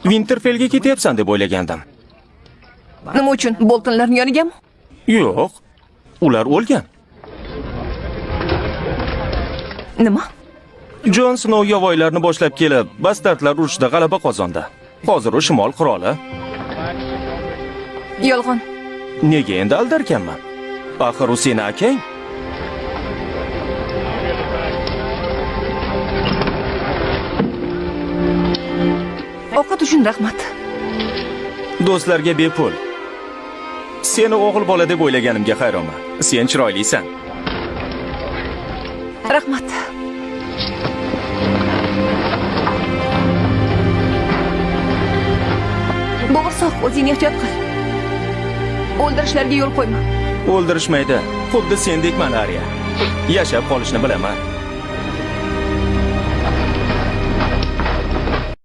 Winterfellga ketyapsan deb o'ylagandim. Nima uchun? Boltonlarning yonigami? Yo'q. Ular o'lgan. Nima? Jon Snow yovvoyilarni boshlab kelib, bastardlar urushida g'alaba qozondi. Hozir u shimol qiroli. Yolg'on. Nega endi aldarkanman? Axir u seni akang. Ovqat uchun rahmat. Do'stlarga bepul. Seni o'g'il bola deb o'ylaganimga hayronman. Sen chiroylisan. Rahmat. Bo'g'irsoq, o'zingni ehtiyot qil. O'ldirishlarga yo'l qo'yma. O'ldirishmaydi. Xuddi sendekman, Arya. Yashab qolishni bilaman.